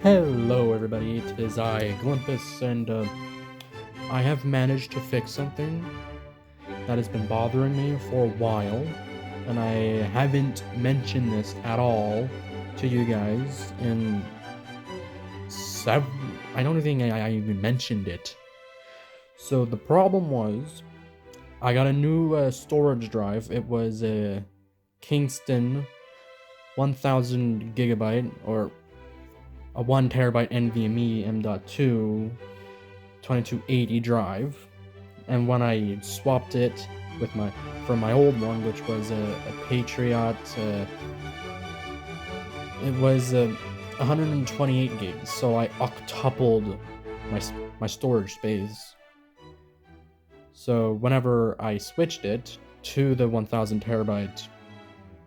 Hello everybody, it is I, Glimpus, and I have managed to fix something that has been bothering me for a while, and I haven't mentioned this at all to you guys in I don't think I even mentioned it. So the problem was, I got a new storage drive. It was a Kingston 1000 gigabyte, or a 1 terabyte NVMe M.2 2280 drive, and when I swapped it with from my old one, which was a Patriot, it was 128 gigs, so I octupled my storage space. So whenever I switched it to the 1000 terabyte,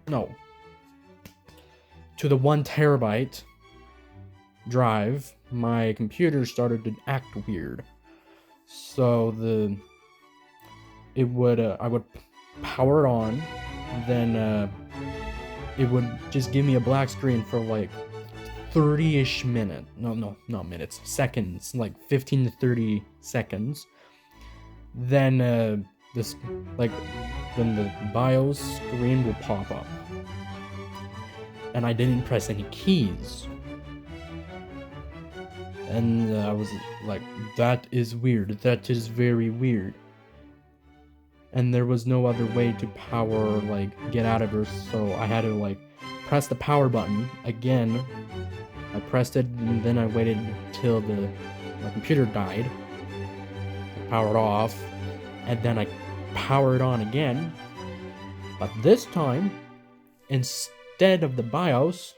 no, to the 1 terabyte drive, my computer started to act weird. So I would power it on, then it would just give me a black screen for like 30-ish minutes. No, not minutes, seconds, like 15 to 30 seconds. Then this like then the BIOS screen will pop up, and I didn't press any keys. And I was like, that is weird. That is very weird. And there was no other way to power, get out of her, so I had to, press the power button again. I pressed it, and then I waited till my computer died. I powered off, and then I powered on again. But this time, instead of the BIOS,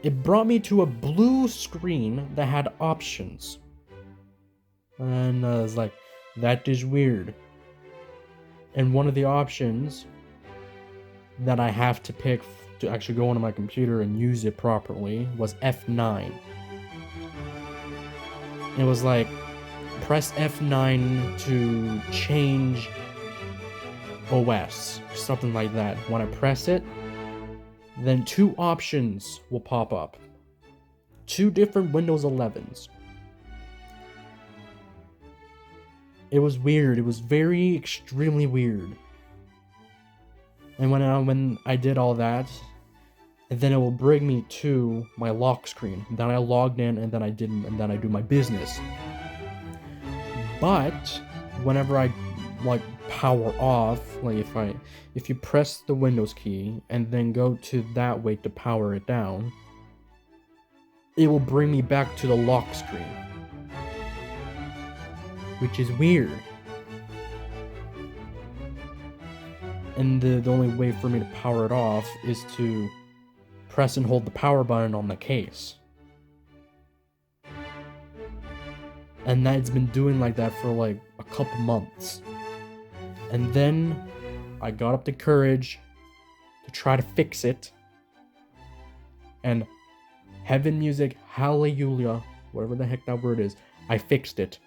it brought me to a blue screen that had options. And I was like, that is weird. And one of the options that I have to pick to actually go onto my computer and use it properly was F9. It was like, press F9 to change OS, something like that. When I press it, then two options will pop up. Two different Windows 11s. It was weird. It was very extremely weird. And when I did all that, and then it will bring me to my lock screen. Then I logged in, and then I do my business. But whenever I power off, if you press the Windows key and then go to that way to power it down, it will bring me back to the lock screen, which is weird. And the only way for me to power it off is to press and hold the power button on the case. And that's been doing like that for a couple months. And then I got up the courage to try to fix it. And heaven music, hallelujah, whatever the heck that word is, I fixed it.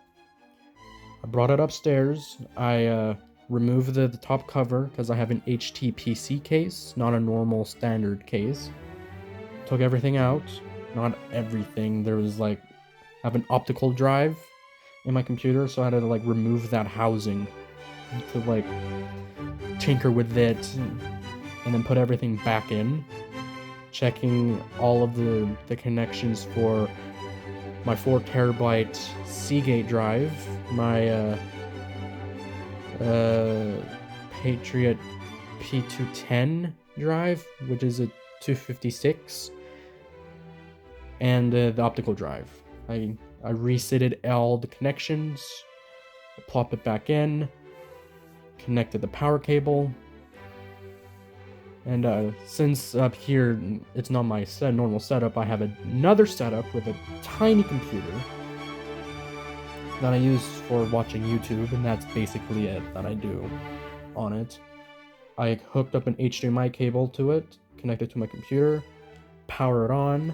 I brought it upstairs. I removed the top cover because I have an HTPC case, not a normal standard case. Took everything out. Not everything. There was I have an optical drive in my computer, so I had to remove that housing to tinker with it and then put everything back in. Checking all of the connections for my 4 terabyte Seagate drive, my Patriot P210 drive, which is a 256, and the optical drive. I resetted all the connections, I plop it back in, connected the power cable, and since up here it's not my normal setup, I have another setup with a tiny computer that I use for watching YouTube, and that's basically it that I do on it. I hooked up an HDMI cable to it, connected to my computer, power it on,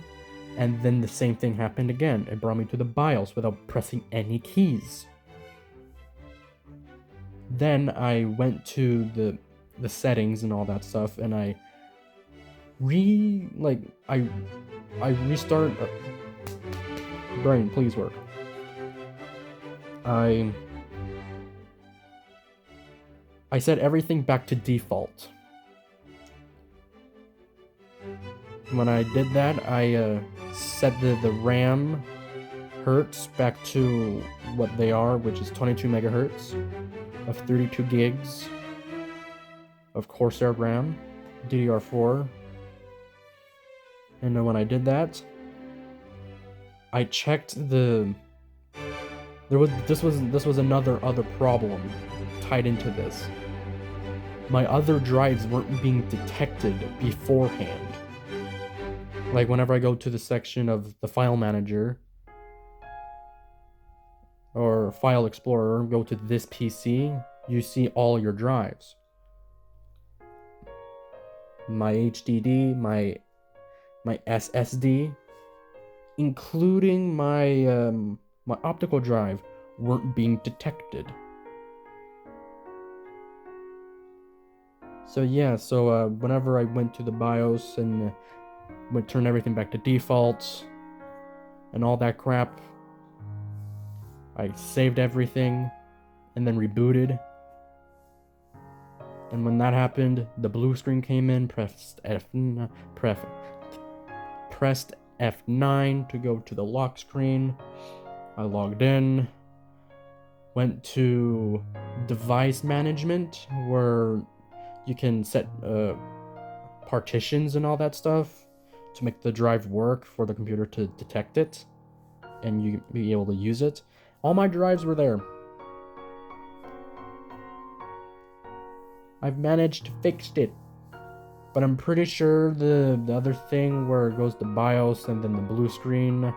and then the same thing happened again. It brought me to the BIOS without pressing any keys. Then I went to the settings and all that stuff, and I restart Brain, please work. I set everything back to default. When I did that, I set the RAM hertz back to what they are, which is 22 megahertz of 32 gigs of Corsair RAM, DDR4. And then when I did that, I checked this was another problem tied into this. My other drives weren't being detected beforehand. Like whenever I go to the section of the file manager or file explorer, go to this PC, you see all your drives. My HDD, my SSD, including my my optical drive, weren't being detected. So yeah, whenever I went to the BIOS and would turn everything back to default and all that crap, I saved everything and then rebooted. And when that happened, the blue screen came in, pressed F9 to go to the lock screen. I logged in, went to device management, where you can set partitions and all that stuff to make the drive work for the computer to detect it and you be able to use it. All my drives were there. I've managed to fix it, but I'm pretty sure the other thing where it goes to BIOS and then the blue screen,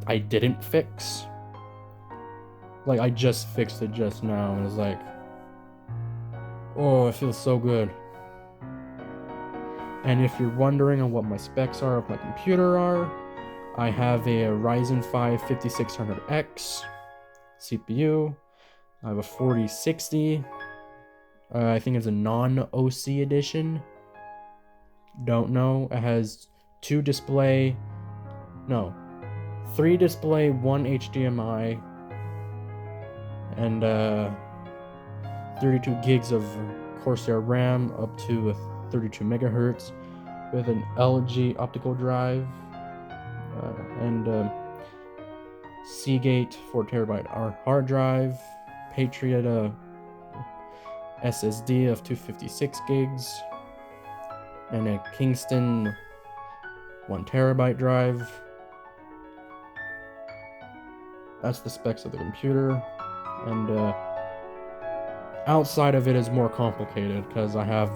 I didn't fix. Like, I just fixed it just now, and it's like, oh, it feels so good. And if you're wondering on what my specs are of my computer are, I have a Ryzen 5 5600X CPU. I have a 4060. I think it's a non-OC edition. Don't know. It has 3 display, 1 HDMI, and 32 gigs of Corsair RAM up to 32 megahertz with an LG optical drive and Seagate 4 terabyte hard drive, Patriot SSD of 256 gigs, and a Kingston 1 terabyte drive. That's the specs of the computer, and outside of it is more complicated because I have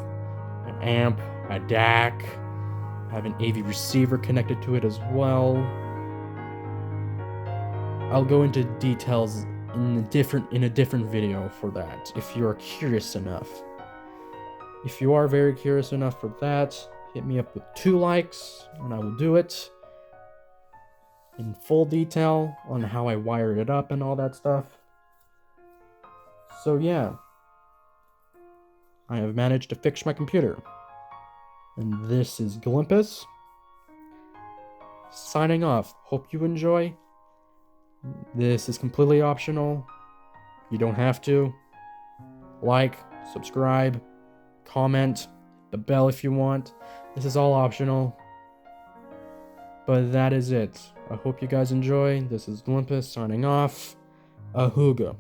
an amp, a DAC, I have an AV receiver connected to it as well. I'll go into details in a different video for that if you are curious enough. If you are very curious enough for that, hit me up with 2 likes and I will do it in full detail on how I wired it up and all that stuff. So yeah, I have managed to fix my computer. And this is Glimpus, signing off. Hope you enjoy. This is completely optional. You don't have to. Like, subscribe, comment, the bell if you want. This is all optional. But that is it. I hope you guys enjoy. This is Glimpus signing off. Ahooga.